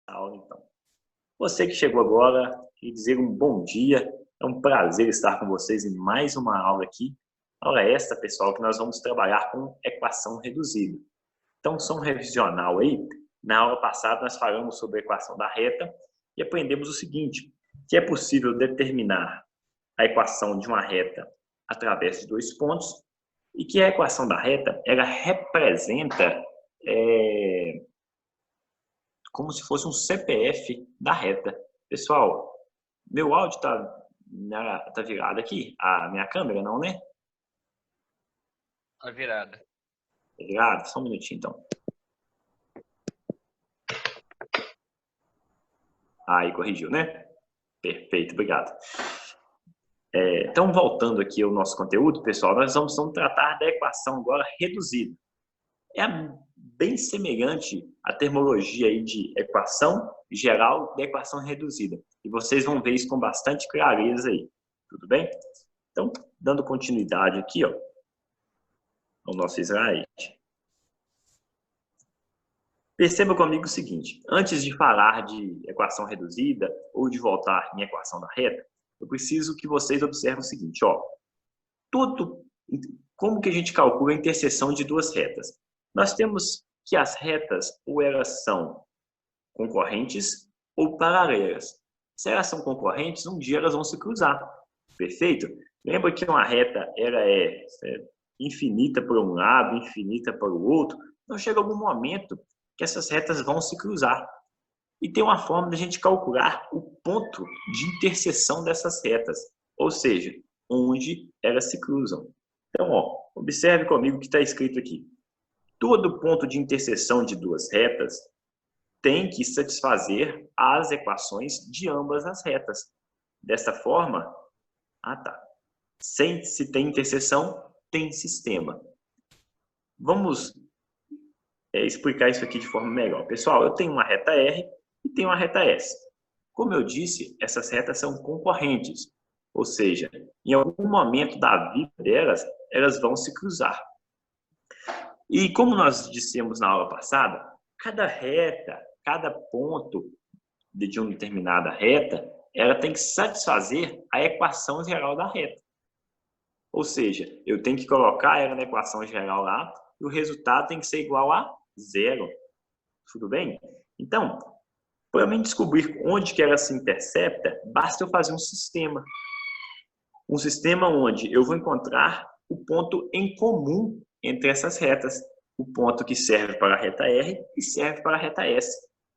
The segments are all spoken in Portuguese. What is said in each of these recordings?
aula, então. Você que chegou agora, queria dizer um bom dia. É um prazer estar com vocês em mais uma aula aqui. Aula esta, pessoal, que nós vamos trabalhar com equação reduzida. Então, só um revisional aí. Na aula passada, nós falamos sobre a equação da reta e aprendemos o seguinte, que é possível determinar a equação de uma reta através de dois pontos e que a equação da reta, ela representa como se fosse um CPF da reta. Pessoal, meu áudio tá virado aqui? A minha câmera não, né? Tá virada. Tá virado? Só um minutinho, então. Aí, corrigiu, né? Perfeito, obrigado. Então, voltando aqui ao nosso conteúdo, pessoal, nós vamos tratar da equação agora reduzida. É bem semelhante à terminologia aí de equação geral da equação reduzida. E vocês vão ver isso com bastante clareza aí. Tudo bem? Então, dando continuidade aqui, ó, ao nosso slide. Perceba comigo o seguinte, antes de falar de equação reduzida ou de voltar em equação da reta, eu preciso que vocês observem o seguinte, ó. Como que a gente calcula a interseção de duas retas? Nós temos que as retas ou elas são concorrentes ou paralelas. Se elas são concorrentes, um dia elas vão se cruzar. Perfeito? Lembra que uma reta ela é infinita por um lado, infinita para o outro. Então chega algum momento que essas retas vão se cruzar. E tem uma forma de a gente calcular o ponto de interseção dessas retas, ou seja, onde elas se cruzam. Então, ó, observe comigo o que está escrito aqui. Todo ponto de interseção de duas retas tem que satisfazer as equações de ambas as retas. Desta forma, se tem interseção, tem sistema. Vamos explicar isso aqui de forma melhor. Pessoal, eu tenho uma reta R e tenho uma reta S. Como eu disse, essas retas são concorrentes, ou seja, em algum momento da vida delas, elas vão se cruzar. E como nós dissemos na aula passada, cada reta, cada ponto de uma determinada reta, ela tem que satisfazer a equação geral da reta. Ou seja, eu tenho que colocar ela na equação geral lá e o resultado tem que ser igual a zero. Tudo bem? Então, para mim descobrir onde que ela se intercepta, basta eu fazer um sistema. Um sistema onde eu vou encontrar o ponto em comum entre essas retas. O ponto que serve para a reta R e serve para a reta S.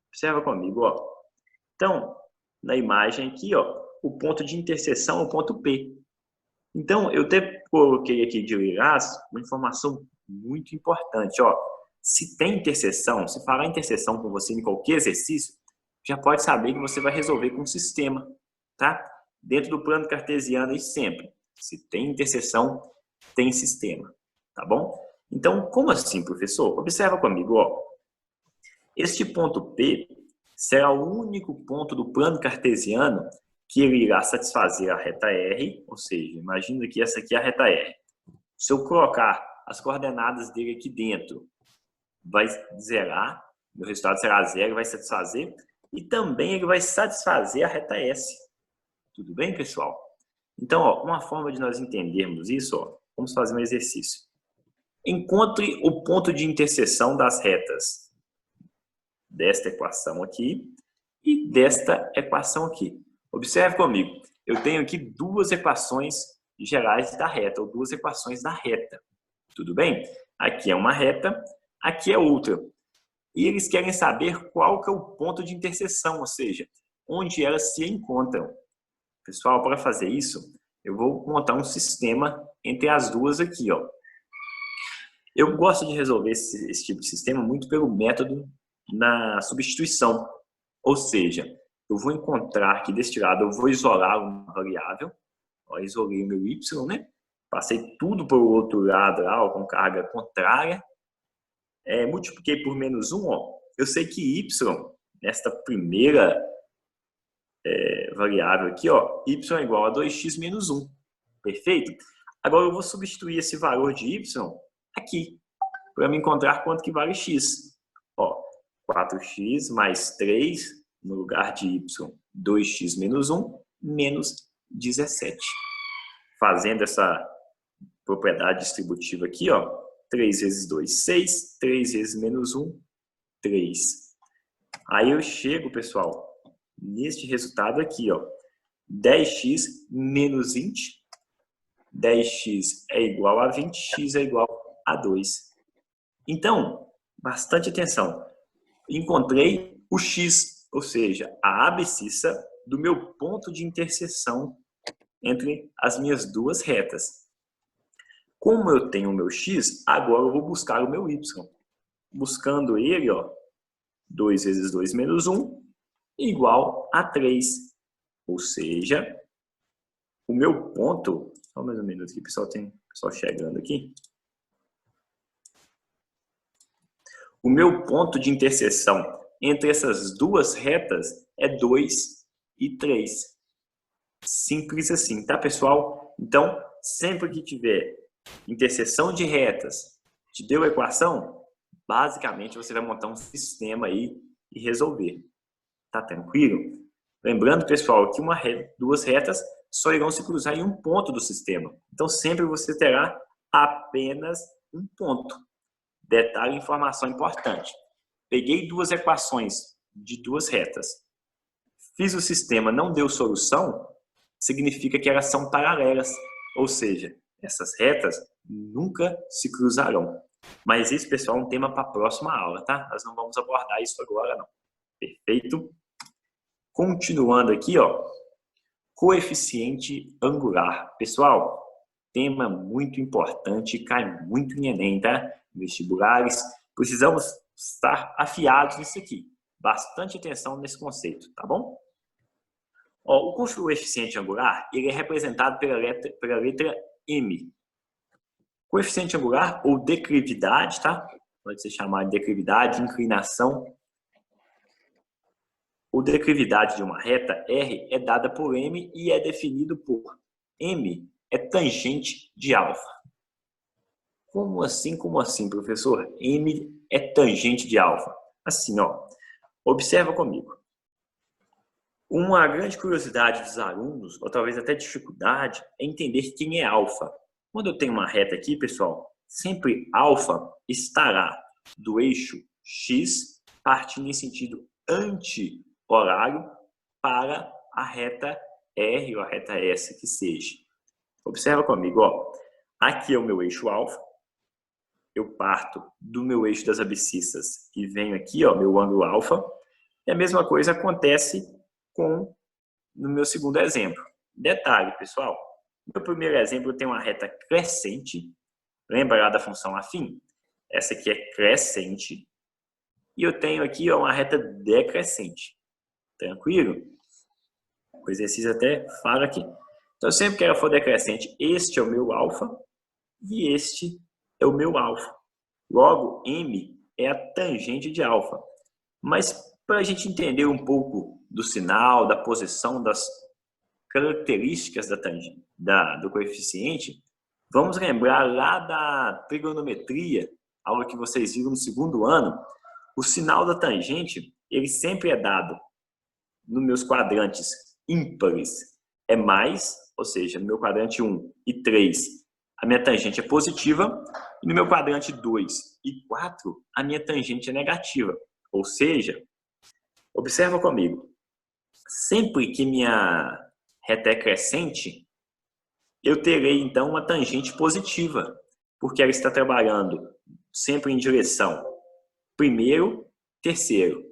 Observa comigo, ó. Então, na imagem aqui, ó, o ponto de interseção é o ponto P. Então, eu até coloquei aqui de lilás uma informação muito importante, ó. Se tem interseção, se falar interseção com você em qualquer exercício, já pode saber que você vai resolver com um sistema, tá? Dentro do plano cartesiano e sempre. Se tem interseção, tem sistema, tá bom? Então, como assim, professor? Observa comigo, ó. Este ponto P será o único ponto do plano cartesiano que ele irá satisfazer a reta R, ou seja, imagina que essa aqui é a reta R. Se eu colocar as coordenadas dele aqui dentro, vai zerar, o resultado será zero, vai satisfazer, e também ele vai satisfazer a reta S. Tudo bem, pessoal? Então, ó, uma forma de nós entendermos isso, ó, vamos fazer um exercício. Encontre o ponto de interseção das retas desta equação aqui e desta equação aqui. Observe comigo, eu tenho aqui duas equações gerais da reta, ou duas equações da reta. Tudo bem? Aqui é uma reta, aqui é outra. E eles querem saber qual que é o ponto de interseção, ou seja, onde elas se encontram. Pessoal, para fazer isso, eu vou montar um sistema entre as duas aqui, ó. Eu gosto de resolver esse tipo de sistema muito pelo método na substituição. Ou seja, eu vou encontrar aqui deste lado, eu vou isolar uma variável. Ó, isolei o meu y, né? Passei tudo para o outro lado lá, ó, com carga contrária. Multipliquei por menos 1, ó. Eu sei que y, nesta primeira variável aqui, ó, y é igual a 2x menos 1. Perfeito? Agora eu vou substituir esse valor de y aqui, para me encontrar quanto que vale x. Ó, 4x mais 3, no lugar de y, 2x menos 1, menos 17. Fazendo essa propriedade distributiva aqui, ó, 3 vezes 2, 6, 3 vezes menos 1, 3. Aí eu chego, pessoal, neste resultado aqui, ó, 10x menos 20, 10x é igual a 20, x é igual a 2. Então, bastante atenção. Encontrei o x, ou seja, a abscissa do meu ponto de interseção entre as minhas duas retas. Como eu tenho o meu x, agora eu vou buscar o meu y. Buscando ele, ó, 2 vezes 2 menos 1, igual a 3. Ou seja, o meu ponto... Só mais um minuto aqui, pessoal, tem pessoal chegando aqui. O meu ponto de interseção entre essas duas retas é 2 e 3. Simples assim, tá, pessoal? Então, sempre que tiver interseção de retas, te deu a equação, basicamente você vai montar um sistema aí e resolver. Tá tranquilo? Lembrando, pessoal, que duas retas só irão se cruzar em um ponto do sistema. Então, sempre você terá apenas um ponto. Detalhe e informação importante. Peguei duas equações de duas retas. Fiz o sistema, não deu solução, significa que elas são paralelas. Ou seja, essas retas nunca se cruzarão. Mas isso, pessoal, é um tema para a próxima aula, tá? Nós não vamos abordar isso agora, não. Perfeito? Continuando aqui, ó, coeficiente angular. Pessoal, tema muito importante, cai muito em Enem, tá? Vestibulares, precisamos estar afiados nisso aqui. Bastante atenção nesse conceito, tá bom? Ó, o coeficiente angular, ele é representado pela letra M. Coeficiente angular, ou declividade, tá? Pode ser chamado de declividade, inclinação. O declividade de uma reta R é dada por M e é definido por M é tangente de alfa. Como assim, professor? M é tangente de alfa. Assim, ó, observa comigo. Uma grande curiosidade dos alunos, ou talvez até dificuldade, é entender quem é alfa. Quando eu tenho uma reta aqui, pessoal, sempre alfa estará do eixo X, partindo em sentido anti-horário, para a reta R ou a reta S que seja. Observa comigo, ó. Aqui é o meu eixo alfa. Eu parto do meu eixo das abscissas e venho aqui, ó, meu ângulo alfa. E a mesma coisa acontece no meu segundo exemplo. Detalhe, pessoal. No meu primeiro exemplo, eu tenho uma reta crescente. Lembra lá da função afim? Essa aqui é crescente. E eu tenho aqui, ó, uma reta decrescente. Tranquilo? O exercício até fala aqui. Então, sempre que ela for decrescente, este é o meu alfa e este é o meu alfa. Logo, M é a tangente de alfa. Mas, para a gente entender um pouco do sinal, da posição, das características do coeficiente, vamos lembrar lá da trigonometria, aula que vocês viram no segundo ano. O sinal da tangente, ele sempre é dado nos meus quadrantes ímpares. É mais, ou seja, no meu quadrante 1 e 3, a minha tangente é positiva, e no meu quadrante 2 e 4, a minha tangente é negativa. Ou seja, observa comigo, sempre que minha reta é crescente, eu terei então uma tangente positiva, porque ela está trabalhando sempre em direção primeiro, terceiro,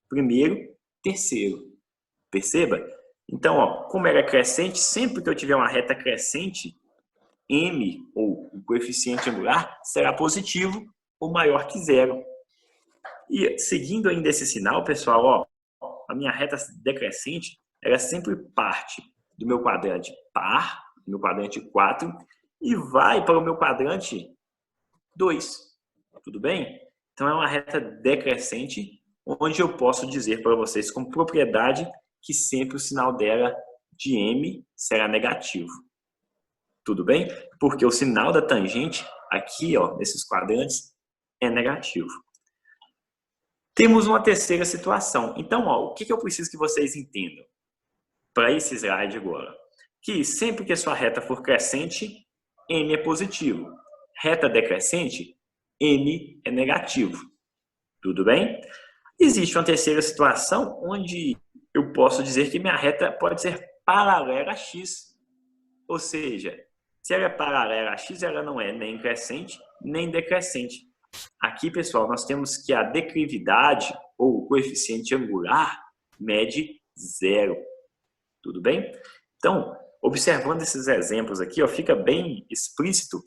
primeiro, terceiro. Perceba? Então, ó, como ela é crescente, sempre que eu tiver uma reta crescente, M, ou o coeficiente angular, será positivo ou maior que zero. E seguindo ainda esse sinal, pessoal, ó, a minha reta decrescente, ela sempre parte do meu quadrante par, do meu quadrante 4, e vai para o meu quadrante 2. Tudo bem? Então, é uma reta decrescente, onde eu posso dizer para vocês com propriedade que sempre o sinal dela de M será negativo. Tudo bem? Porque o sinal da tangente aqui, ó, nesses quadrantes, é negativo. Temos uma terceira situação. Então, ó, o que eu preciso que vocês entendam para esse slide agora? Que sempre que a sua reta for crescente, m é positivo. Reta decrescente, m é negativo. Tudo bem? Existe uma terceira situação onde eu posso dizer que minha reta pode ser paralela a x. Ou seja, se ela é paralela a x, ela não é nem crescente nem decrescente. Aqui, pessoal, nós temos que a declividade ou o coeficiente angular mede zero. Tudo bem? Então, observando esses exemplos aqui, ó, fica bem explícito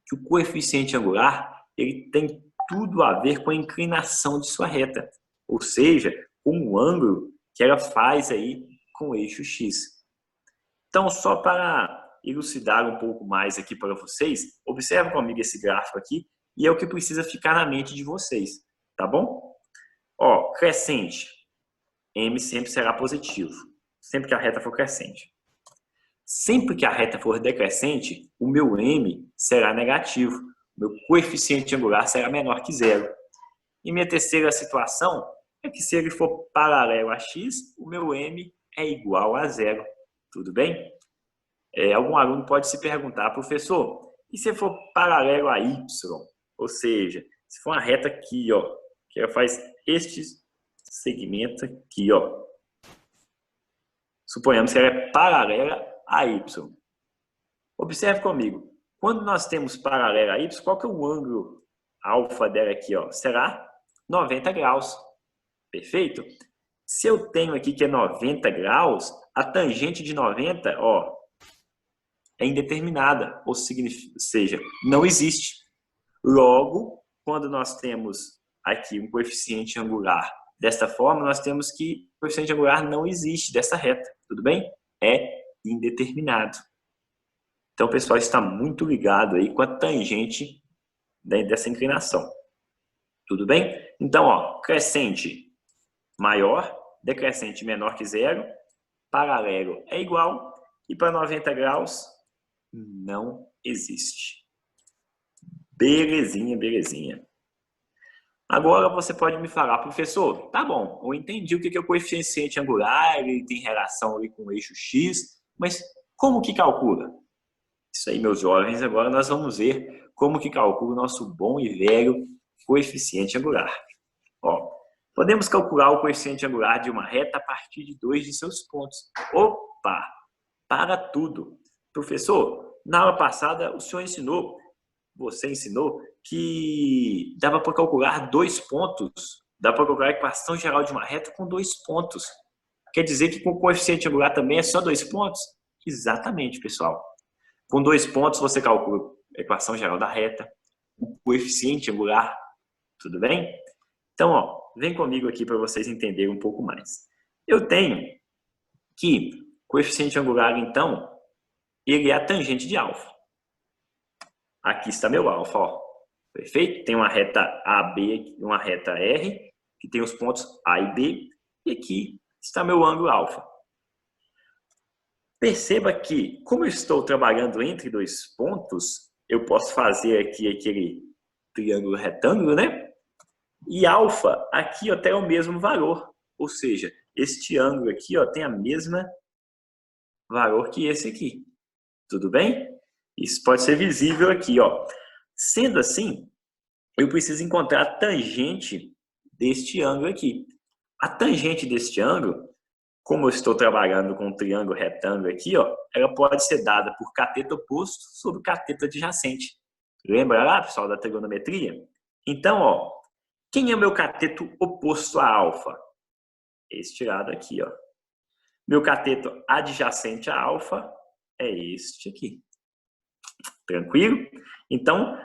que o coeficiente angular ele tem tudo a ver com a inclinação de sua reta, ou seja, com o ângulo que ela faz aí com o eixo x. Então, só para elucidar um pouco mais aqui para vocês, observe comigo esse gráfico aqui e é o que precisa ficar na mente de vocês, tá bom? Ó, crescente, m sempre será positivo, sempre que a reta for crescente. Sempre que a reta for decrescente, o meu m será negativo, meu coeficiente angular será menor que zero. E minha terceira situação é que se ele for paralelo a x, o meu m é igual a zero. Tudo bem? Algum aluno pode se perguntar, professor, e se for paralelo a y? Ou seja, se for uma reta aqui, ó, que ela faz este segmento aqui, ó. Suponhamos que ela é paralela a y. Observe comigo. Quando nós temos paralela a y, qual que é o ângulo alfa dela aqui, ó? Será 90 graus. Perfeito? Se eu tenho aqui que é 90 graus, a tangente de 90, ó, é indeterminada, ou seja, não existe. Logo, quando nós temos aqui um coeficiente angular desta forma, nós temos que o coeficiente angular não existe dessa reta, tudo bem? É indeterminado. Então, pessoal, está muito ligado aí com a tangente dessa inclinação. Tudo bem? Então, ó, crescente maior, decrescente menor que zero, paralelo é igual, e para 90 graus não existe. Belezinha, belezinha. Agora você pode me falar, professor, tá bom, eu entendi o que é o coeficiente angular, ele tem relação ali com o eixo x, mas como que calcula? Isso aí, meus jovens, agora nós vamos ver como que calcula o nosso bom e velho coeficiente angular. Ó, podemos calcular o coeficiente angular de uma reta a partir de 2 de seus pontos. Opa, para tudo. Professor, na aula passada você ensinou que dava para calcular 2 pontos, dá para calcular a equação geral de uma reta com 2 pontos. Quer dizer que com o coeficiente angular também é só 2 pontos? Exatamente, pessoal. Com 2 pontos você calcula a equação geral da reta, o coeficiente angular, tudo bem? Então, ó, vem comigo aqui para vocês entenderem um pouco mais. Eu tenho que coeficiente angular, então, ele é a tangente de alfa. Aqui está meu alfa, ó. Perfeito? Tem uma reta AB, uma reta R, que tem os pontos A e B, e aqui está meu ângulo alfa. Perceba que, como eu estou trabalhando entre 2 pontos, eu posso fazer aqui aquele triângulo retângulo, né? E alfa aqui ó, tem o mesmo valor, ou seja, este ângulo aqui ó, tem a mesma valor que esse aqui. Tudo bem? Isso pode ser visível aqui, ó. Sendo assim, eu preciso encontrar a tangente deste ângulo aqui. A tangente deste ângulo, como eu estou trabalhando com um triângulo retângulo aqui, ó, ela pode ser dada por cateto oposto sobre cateto adjacente. Lembra lá, pessoal, da trigonometria? Então, ó, quem é o meu cateto oposto a alfa? Este lado aqui, ó. Meu cateto adjacente a alfa é este aqui. Tranquilo? Então,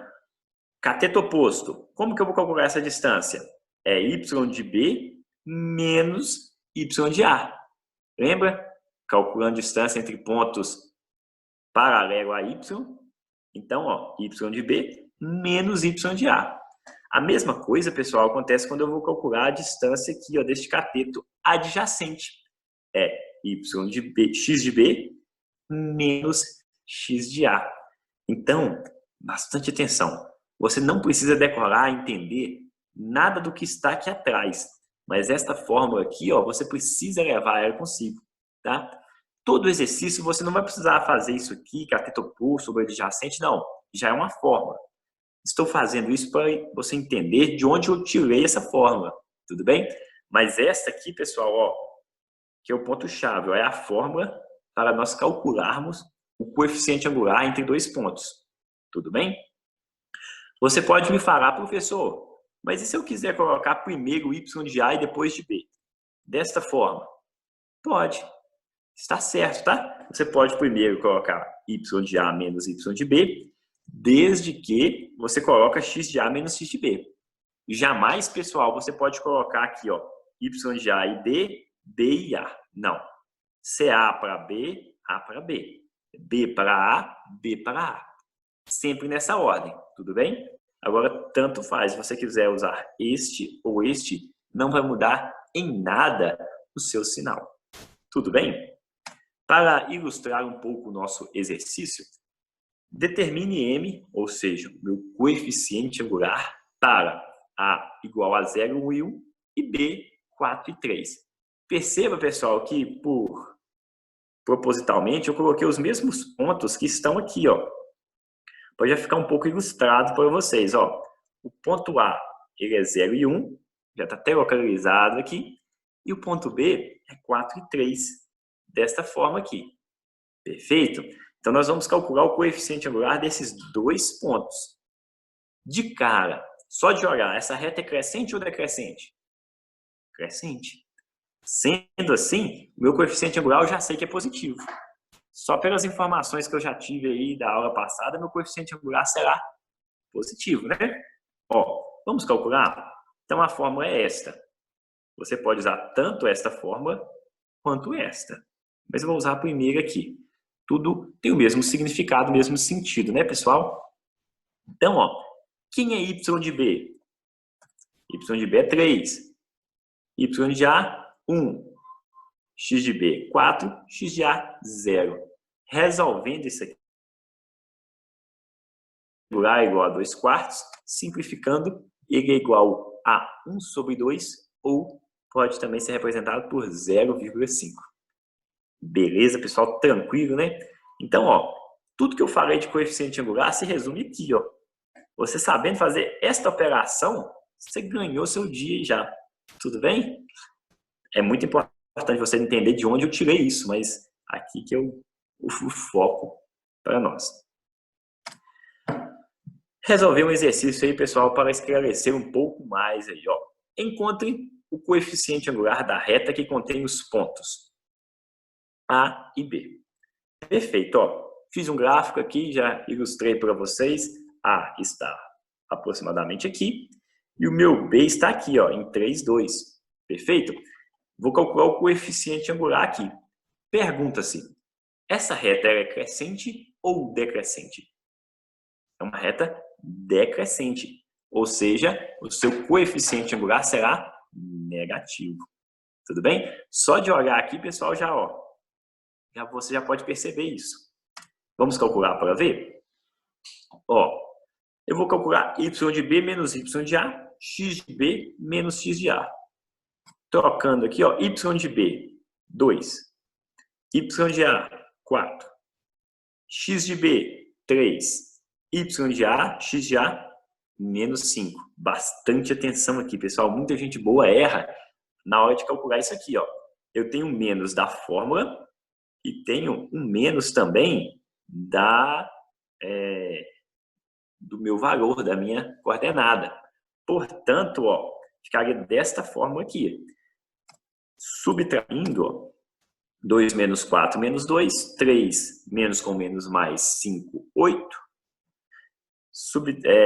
cateto oposto. Como que eu vou calcular essa distância? É y de B menos y de A. Lembra? Calculando distância entre pontos paralelo a y. Então, ó, y de B menos y de A. A mesma coisa, pessoal, acontece quando eu vou calcular a distância aqui, ó, deste cateto adjacente. É y de B, x de B menos x de A. Então, bastante atenção. Você não precisa decorar e entender nada do que está aqui atrás. Mas esta fórmula aqui, ó, você precisa levar ela consigo, tá? Todo exercício, você não vai precisar fazer isso aqui, cateto oposto sobre adjacente, não. Já é uma fórmula. Estou fazendo isso para você entender de onde eu tirei essa fórmula, tudo bem? Mas esta aqui, pessoal, ó, que é o ponto-chave, é a fórmula para nós calcularmos o coeficiente angular entre dois pontos, tudo bem? Você pode me falar, professor, mas e se eu quiser colocar primeiro y de A e depois de B? Desta forma? Pode. Está certo, tá? Você pode primeiro colocar y de A menos y de B, desde que você coloca x de A menos x de B. Jamais, pessoal, você pode colocar aqui, ó, y de A e D, B e A. Não. Se é A para B, A para B. B para A, B para A. Sempre nessa ordem, tudo bem? Agora, tanto faz. Se você quiser usar este ou este, não vai mudar em nada o seu sinal. Tudo bem? Para ilustrar um pouco o nosso exercício, determine M, ou seja, o meu coeficiente angular, para A igual a 0, 1 e 1, e B, 4 e 3. Perceba, pessoal, que propositalmente eu coloquei os mesmos pontos que estão aqui, ó. Pode já ficar um pouco ilustrado para vocês, ó. O ponto A, ele é 0 e 1, já está até localizado aqui, e o ponto B é 4 e 3. Desta forma aqui. Perfeito? Então, nós vamos calcular o coeficiente angular desses dois pontos. De cara, só de olhar, essa reta é crescente ou decrescente? Crescente. Sendo assim, o meu coeficiente angular eu já sei que é positivo. Só pelas informações que eu já tive aí da aula passada, meu coeficiente angular será positivo, né? Ó, vamos calcular? Então, a fórmula é esta. Você pode usar tanto esta fórmula quanto esta. Mas eu vou usar a primeira aqui. Tudo tem o mesmo significado, o mesmo sentido, né, pessoal? Então, ó, quem é y de B? Y de B é 3. Y de A, 1. X de B, 4. X de A, 0. Resolvendo isso aqui, é igual a 2 quartos. Simplificando, ele é igual a 1 sobre 2, ou pode também ser representado por 0,5. Beleza, pessoal? Tranquilo, né? Então, ó, tudo que eu falei de coeficiente angular se resume aqui, ó. Você sabendo fazer esta operação, você ganhou seu dia já. Tudo bem? É muito importante você entender de onde eu tirei isso, mas aqui que é o foco para nós. Resolver um exercício aí, pessoal, para esclarecer um pouco mais aí, ó. Encontre o coeficiente angular da reta que contém os pontos A e B. Perfeito, ó. Fiz um gráfico aqui, já ilustrei para vocês. A está aproximadamente aqui e o meu B está aqui, ó, em 3, 2. Perfeito? Vou calcular o coeficiente angular aqui. Pergunta-se, essa reta é crescente ou decrescente? É uma reta decrescente, ou seja, o seu coeficiente angular será negativo. Tudo bem? Só de olhar aqui, pessoal, você já pode perceber isso. Vamos calcular para ver? Ó, eu vou calcular y de B menos y de A, x de B menos x de A. Trocando aqui, ó, y de B, 2. Y de A, 4. X de B, 3. Y de A, x de A, menos 5. Bastante atenção aqui, pessoal. Muita gente boa erra na hora de calcular isso aqui, ó. Eu tenho menos da fórmula e tenho um menos também do meu valor, da minha coordenada. Portanto, ó, ficaria desta forma aqui. Subtraindo, ó, 2 menos 4 menos 2, 3 menos com menos mais 5, 8.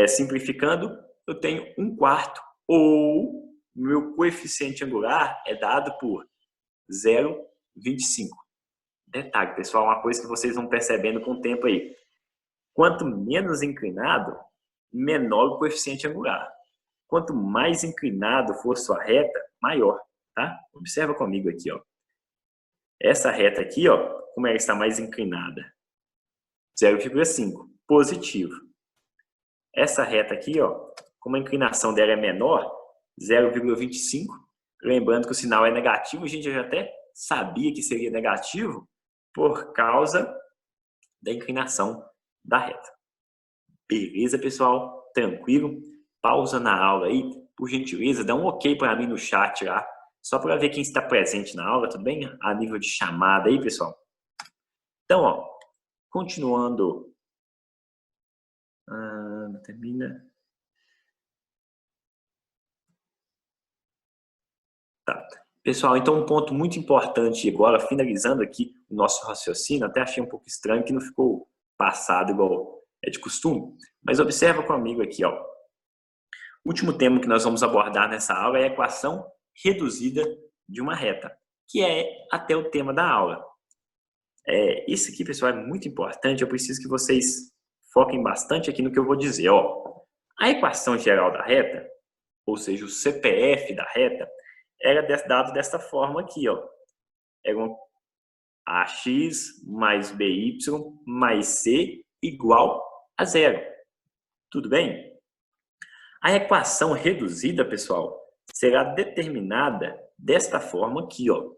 Simplificando, eu tenho 1 quarto, ou meu coeficiente angular é dado por 0,25. Detalhe, pessoal, uma coisa que vocês vão percebendo com o tempo aí. Quanto menos inclinado, menor o coeficiente angular. Quanto mais inclinado for sua reta, maior, tá? Observa comigo aqui, ó. Essa reta aqui, ó, como ela está mais inclinada? 0,5, positivo. Essa reta aqui, ó, como a inclinação dela é menor, 0,25. Lembrando que o sinal é negativo, a gente já até sabia que seria negativo por causa da inclinação da reta. Beleza, pessoal? Tranquilo? Pausa na aula aí. Por gentileza, dá um ok para mim no chat lá, só para ver quem está presente na aula, tudo bem? A nível de chamada aí, pessoal. Então, ó, continuando. Termina. Tá. Pessoal, então um ponto muito importante agora, finalizando aqui o nosso raciocínio, até achei um pouco estranho que não ficou passado igual é de costume, mas observa comigo aqui, ó. O último tema que nós vamos abordar nessa aula é a equação reduzida de uma reta, que é até o tema da aula. Isso aqui, pessoal, é muito importante, eu preciso que vocês foquem bastante aqui no que eu vou dizer, ó. A equação geral da reta, ou seja, o CPF da reta, era dado desta forma aqui, ó. Era um AX mais BY mais C igual a zero. Tudo bem? A equação reduzida, pessoal, será determinada desta forma aqui, ó.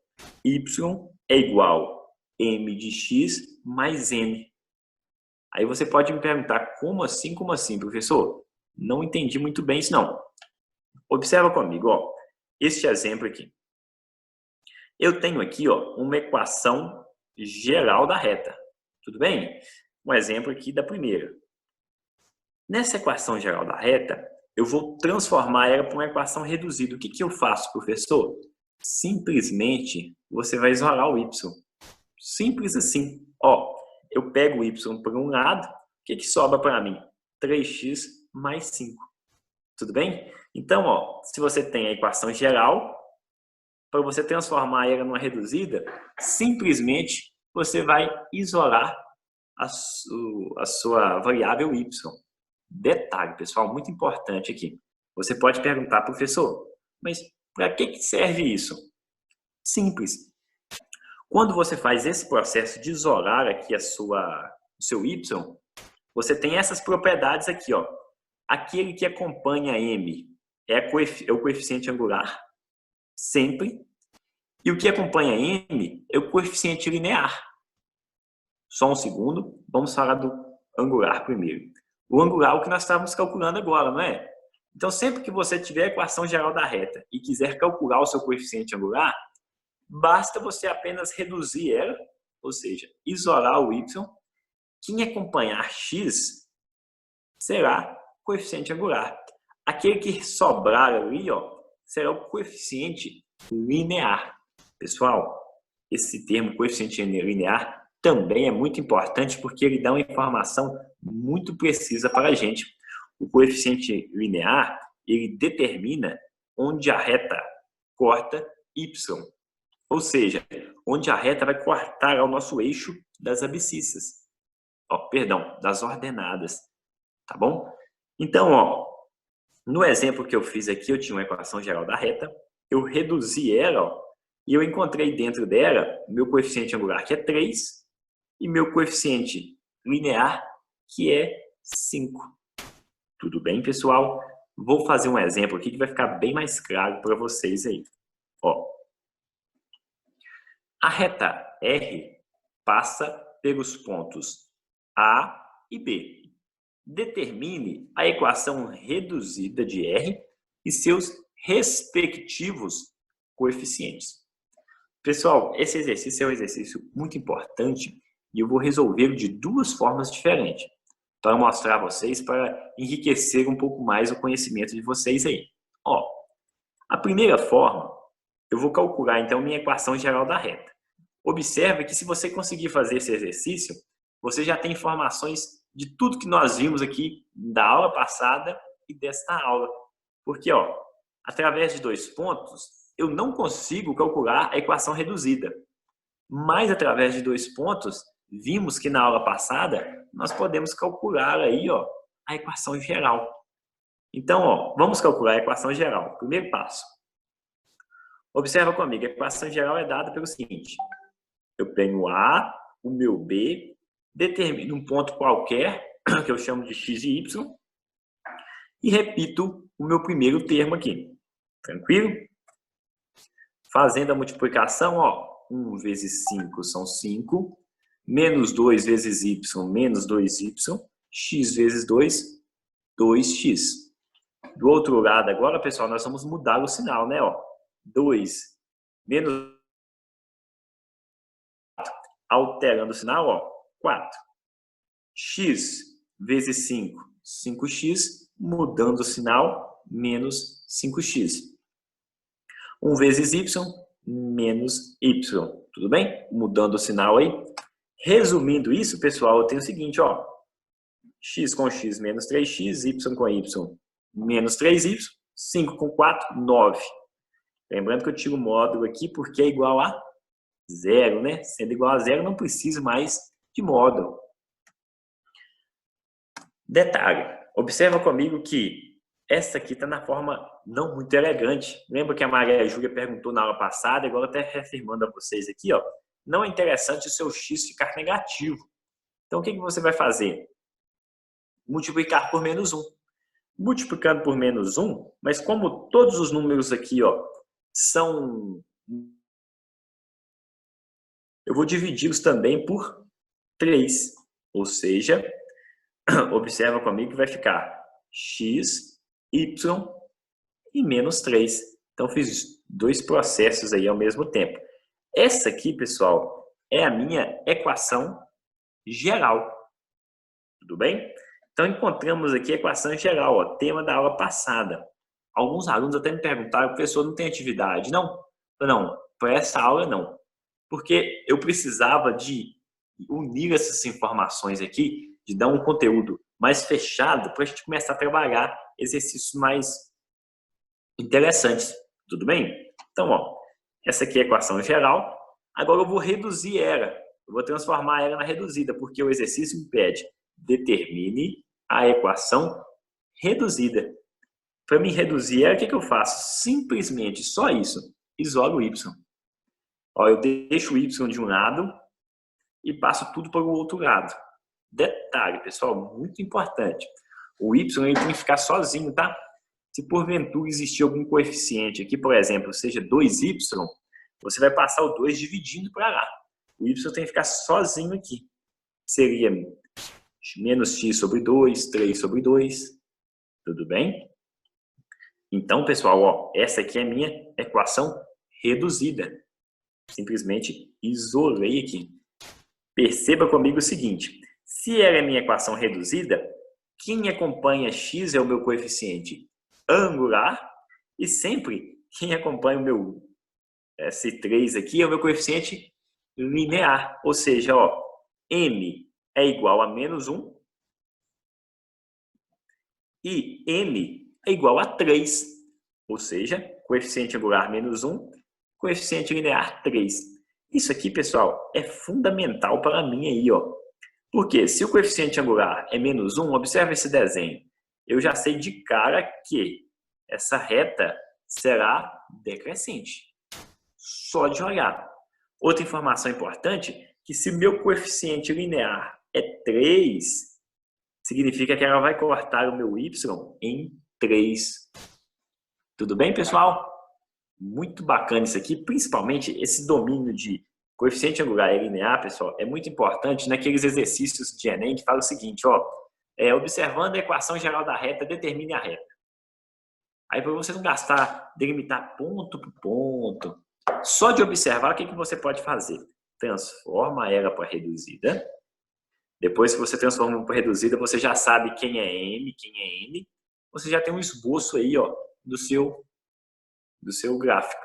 Y é igual a M de X mais N. Aí você pode me perguntar, como assim, professor? Não entendi muito bem isso, não. Observa comigo, ó. Este exemplo aqui. Eu tenho aqui, ó, uma equação geral da reta. Tudo bem? Um exemplo aqui da primeira. Nessa equação geral da reta, eu vou transformar ela para uma equação reduzida. O que eu faço, professor? Simplesmente, você vai isolar o y. Simples assim. Ó, eu pego o y por um lado, o que sobra para mim? 3x mais 5. Tudo bem? Então, ó, se você tem a equação geral, para você transformar ela numa reduzida, simplesmente você vai isolar a sua variável y. Detalhe, pessoal, muito importante aqui. Você pode perguntar, professor, mas para que serve isso? Simples. Quando você faz esse processo de isolar aqui o seu y, você tem essas propriedades aqui, ó. Aquele que acompanha m é o coeficiente angular, sempre. E o que acompanha m é o coeficiente linear. Só um segundo, vamos falar do angular primeiro. O angular é o que nós estávamos calculando agora, não é? Então, sempre que você tiver a equação geral da reta e quiser calcular o seu coeficiente angular, basta você apenas reduzir ela, ou seja, isolar o y. Quem acompanhar x será o coeficiente angular. Aquele que sobrar ali, ó, será o coeficiente linear. Pessoal, esse termo coeficiente linear também é muito importante porque ele dá uma informação muito precisa para a gente. O coeficiente linear, ele determina onde a reta corta y. Ou seja, onde a reta vai cortar o nosso eixo das abscissas. Das ordenadas. Tá bom? Então, ó, no exemplo que eu fiz aqui, eu tinha uma equação geral da reta, eu reduzi ela, ó, e eu encontrei dentro dela meu coeficiente angular, que é 3, e meu coeficiente linear, que é 5. Tudo bem, pessoal? Vou fazer um exemplo aqui que vai ficar bem mais claro para vocês aí. Ó, a reta R passa pelos pontos A e B. Determine a equação reduzida de R e seus respectivos coeficientes. Pessoal, esse exercício é um exercício muito importante e eu vou resolvê-lo de duas formas diferentes para mostrar a vocês, para enriquecer um pouco mais o conhecimento de vocês aí. Ó, a primeira forma, eu vou calcular então minha equação geral da reta. Observe que se você conseguir fazer esse exercício, você já tem informações de tudo que nós vimos aqui da aula passada e desta aula. Porque, ó, através de 2 pontos, eu não consigo calcular a equação reduzida. Mas, através de 2 pontos, vimos que na aula passada, nós podemos calcular aí, ó, a equação geral. Então, ó, vamos calcular a equação geral. Primeiro passo. Observa comigo, a equação geral é dada pelo seguinte. Eu tenho A, o meu B, determino um ponto qualquer, que eu chamo de x e y, e repito o meu primeiro termo aqui. Tranquilo? Fazendo a multiplicação, ó, 1 vezes 5 são 5, menos 2 vezes y, menos 2y, x vezes 2, 2x. Do outro lado agora, pessoal, nós vamos mudar o sinal, né? Ó, 2 menos, alterando o sinal, ó, 4. X vezes 5, 5x, mudando o sinal, menos 5x. 1 vezes y, menos y. Tudo bem? Mudando o sinal aí. Resumindo isso, pessoal, eu tenho o seguinte, ó. X com x, menos 3x, y com y, menos 3y, 5 com 4, 9. Lembrando que eu tiro o módulo aqui porque é igual a 0, né? Sendo igual a 0, não preciso mais de módulo. Detalhe, observa comigo que essa aqui está na forma não muito elegante. Lembra que a Maria Júlia perguntou na aula passada, agora até reafirmando a vocês aqui, ó. Não é interessante o seu x ficar negativo. Então, o que você vai fazer? Multiplicar por menos 1. Multiplicando por menos 1, mas como todos os números aqui, ó, são... Eu vou dividi-los também por 3. Ou seja, observa comigo que vai ficar x, y e menos 3. Então, fiz dois processos aí ao mesmo tempo. Essa aqui, pessoal, é a minha equação geral. Tudo bem? Então, encontramos aqui a equação geral, ó, tema da aula passada. Alguns alunos até me perguntaram, professor, não tem atividade? Não, não, para essa aula não. Porque eu precisava de unir essas informações aqui, de dar um conteúdo mais fechado para a gente começar a trabalhar exercícios mais interessantes. Tudo bem? Então, ó, essa aqui é a equação geral. Agora eu vou reduzir ela. Eu vou transformar ela na reduzida, porque o exercício me pede determine a equação reduzida. Para me reduzir ela, o que eu faço? Simplesmente só isso. Isolo o y. Ó, eu deixo o y de um lado e passo tudo para o outro lado. Detalhe, pessoal, muito importante. O y ele tem que ficar sozinho, tá? Se porventura existir algum coeficiente aqui, por exemplo, seja 2y, você vai passar o 2 dividindo para lá. O y tem que ficar sozinho aqui. Seria menos x sobre 2, 3 sobre 2. Tudo bem? Então, pessoal, ó, essa aqui é a minha equação reduzida. Simplesmente isolei aqui. Perceba comigo o seguinte. Se ela é minha equação reduzida, quem acompanha x é o meu coeficiente angular e sempre quem acompanha o meu S3 aqui é o meu coeficiente linear. Ou seja, ó, m é igual a menos 1 e n é igual a 3. Ou seja, coeficiente angular menos 1, coeficiente linear 3. Isso aqui, pessoal, é fundamental para mim aí, ó. Porque se o coeficiente angular é menos 1, observa esse desenho. Eu já sei de cara que essa reta será decrescente. Só de olhar. Outra informação importante, que se meu coeficiente linear é 3, significa que ela vai cortar o meu y em 3. Tudo bem, pessoal? Muito bacana isso aqui, principalmente esse domínio de coeficiente angular e linear, pessoal, é muito importante naqueles exercícios de Enem que fala o seguinte, ó, observando a equação geral da reta, determine a reta. Aí, para você não gastar, delimitar ponto por ponto, só de observar, o que você pode fazer? Transforma ela para reduzida. Depois que você transforma para reduzida, você já sabe quem é m, quem é n. Você já tem um esboço aí, ó, do seu gráfico.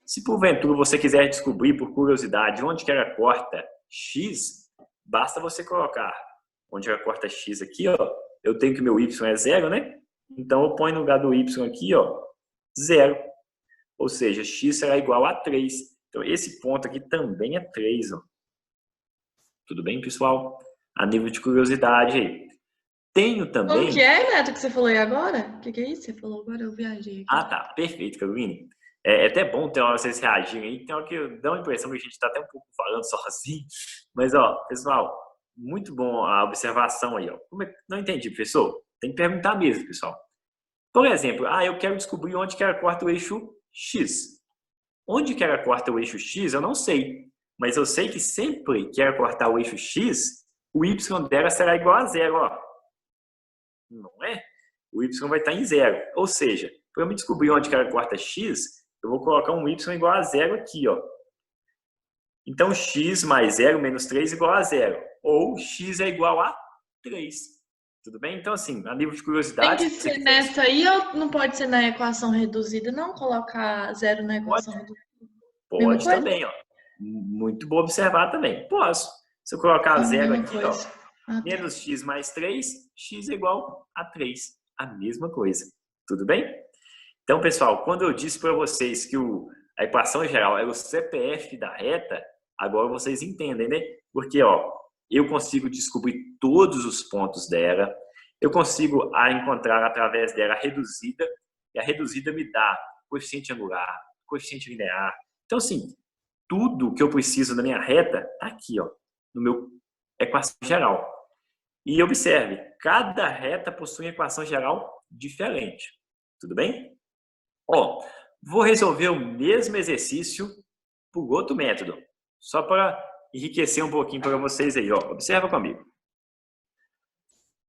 Se porventura você quiser descobrir por curiosidade onde que ela corta x, basta você colocar onde ela corta x aqui, ó. Eu tenho que meu y é 0, né? Então eu ponho no lugar do y aqui, ó, 0. Ou seja, x será igual a 3. Então esse ponto aqui também é 3, ó. Tudo bem, pessoal? A nível de curiosidade aí. Tenho também... Como que é, Neto, que você falou aí agora? O que é isso? Você falou agora, eu viajei aqui. Ah, tá. Perfeito, Caroline. É até bom ter hora vocês reagirem aí. Tem hora que dá uma impressão que a gente está até um pouco falando sozinho. Mas, ó, pessoal, muito bom a observação aí, ó. Não entendi, professor? Tem que perguntar mesmo, pessoal. Por exemplo, eu quero descobrir onde que ela corta o eixo X. Onde que ela corta o eixo X, eu não sei. Mas eu sei que sempre que ela cortar o eixo X, o Y dela será igual a zero, ó. Não é? O Y vai estar em zero. Ou seja, para eu me descobrir onde que ela corta X, eu vou colocar um Y igual a zero aqui, ó. Então, X mais 0 menos 3 igual a zero. Ou X é igual a 3. Tudo bem? Então, assim, a nível de Tem curiosidade, que se você ser quiser... nessa aí ou não pode ser na equação reduzida? Não colocar zero na Pode, equação reduzida. Mesma pode coisa? também, ó. Muito bom observar também. Posso. Se eu colocar Ah, zero mesma aqui, ó, coisa. Ah, tá. menos x mais 3, x é igual a 3. A mesma coisa. Tudo bem? Então, pessoal, quando eu disse para vocês que a equação geral é o CPF da reta, agora vocês entendem, né? Porque, ó, eu consigo descobrir todos os pontos dela, eu consigo encontrar através dela a reduzida, e a reduzida me dá coeficiente angular, coeficiente linear. Então, assim, tudo que eu preciso na minha reta está aqui, ó, no meu equação geral. E observe, cada reta possui uma equação geral diferente. Tudo bem? Ó, vou resolver o mesmo exercício por outro método, só para enriquecer um pouquinho para vocês aí, ó. Observa comigo.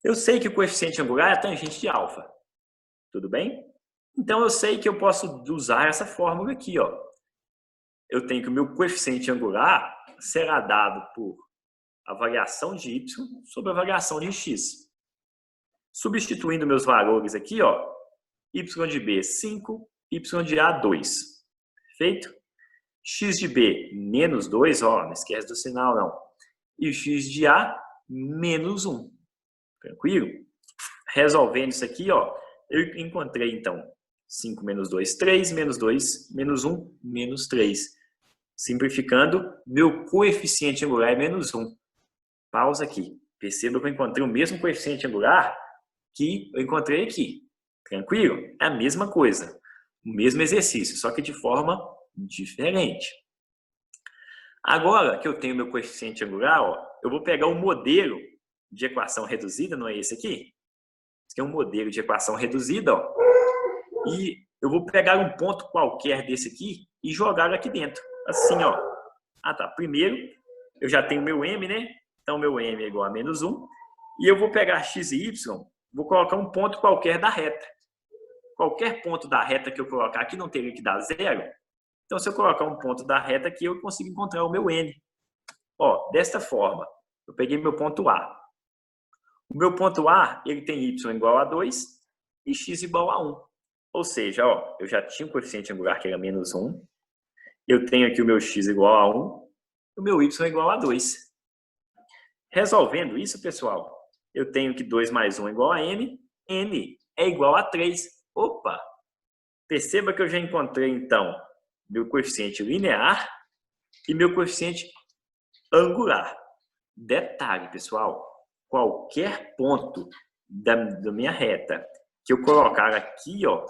Eu sei que o coeficiente angular é a tangente de alfa. Tudo bem? Então eu sei que eu posso usar essa fórmula aqui, ó. Eu tenho que o meu coeficiente angular será dado por a variação de y sobre a variação de x. Substituindo meus valores aqui, ó, y de b 5, y de a 2. Perfeito? X de b menos 2, ó, não esquece do sinal não. E o x de a menos 1. Tranquilo? Resolvendo isso aqui, ó, eu encontrei então 5 menos 2, 3, menos 2, menos 1, menos 3. Simplificando, meu coeficiente angular é menos 1. Pausa aqui. Perceba que eu encontrei o mesmo coeficiente angular que eu encontrei aqui. Tranquilo? É a mesma coisa. O mesmo exercício, só que de forma diferente. Agora que eu tenho meu coeficiente angular, ó, eu vou pegar o modelo de equação reduzida, não é esse aqui? Esse aqui é um modelo de equação reduzida, ó, e eu vou pegar um ponto qualquer desse aqui e jogar aqui dentro. Assim, ó. Tá. Primeiro, eu já tenho meu m, né? Então, meu m é igual a menos 1. E eu vou pegar x e y, vou colocar um ponto qualquer da reta. Qualquer ponto da reta que eu colocar aqui não teria que dar zero. Então, se eu colocar um ponto da reta aqui, eu consigo encontrar o meu n. Ó, desta forma, eu peguei meu ponto A. O meu ponto A, ele tem y igual a 2 e x igual a 1. Ou seja, ó, eu já tinha um coeficiente angular que era menos 1. Eu tenho aqui o meu x igual a 1 e o meu y igual a 2. Resolvendo isso, pessoal, eu tenho que 2 mais 1 é igual a n. N é igual a 3. Opa! Perceba que eu já encontrei, então, meu coeficiente linear e meu coeficiente angular. Detalhe, pessoal, qualquer ponto da minha reta que eu colocar aqui, ó,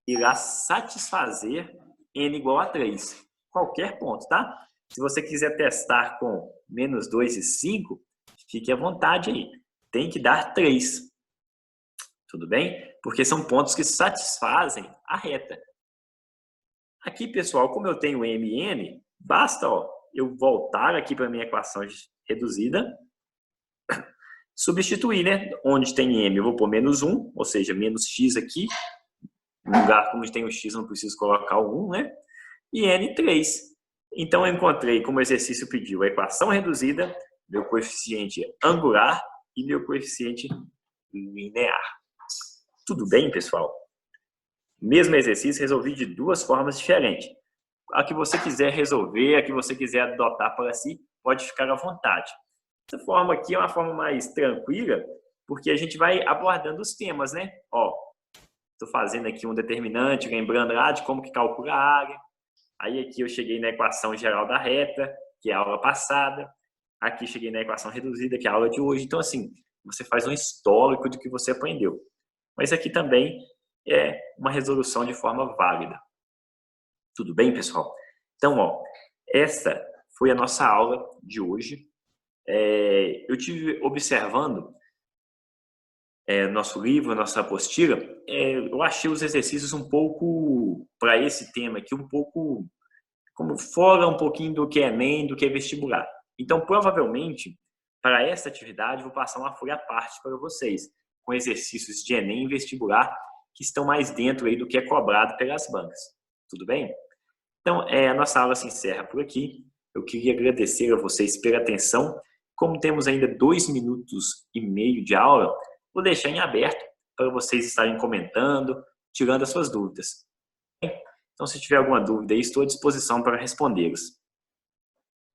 irá satisfazer n igual a 3. Qualquer ponto, tá? Se você quiser testar com menos 2 e 5, fique à vontade aí. Tem que dar 3. Tudo bem? Porque são pontos que satisfazem a reta. Aqui, pessoal, como eu tenho m e n, basta, ó, eu voltar aqui para a minha equação reduzida, substituir, né? Onde tem m, eu vou pôr menos 1, ou seja, menos x aqui. No lugar onde tem o x, não preciso colocar o 1, né? E n, 3. Então, eu encontrei, como o exercício pediu, a equação reduzida, meu coeficiente angular e meu coeficiente linear. Tudo bem, pessoal? Mesmo exercício, resolvi de duas formas diferentes. A que você quiser resolver, a que você quiser adotar para si, pode ficar à vontade. Essa forma aqui é uma forma mais tranquila, porque a gente vai abordando os temas, né? Ó, estou fazendo aqui um determinante, lembrando lá de como que calcula a área. Aí aqui eu cheguei na equação geral da reta, que é a aula passada. Aqui cheguei na equação reduzida, que é a aula de hoje. Então, assim, você faz um histórico do que você aprendeu. Mas aqui também é uma resolução de forma válida. Tudo bem, pessoal? Então, ó, essa foi a nossa aula de hoje. Eu tive observando nosso livro, nossa apostila, eu achei os exercícios um pouco, para esse tema aqui, um pouco, como fora um pouquinho do que é Enem, do que é vestibular. Então, provavelmente, para essa atividade, vou passar uma folha à parte para vocês, com exercícios de Enem e vestibular, que estão mais dentro aí do que é cobrado pelas bancas. Tudo bem? Então, a nossa aula se encerra por aqui. Eu queria agradecer a vocês pela atenção. Como temos ainda 2 minutos e meio de aula, vou deixar em aberto para vocês estarem comentando, tirando as suas dúvidas. Então, se tiver alguma dúvida, estou à disposição para respondê-los.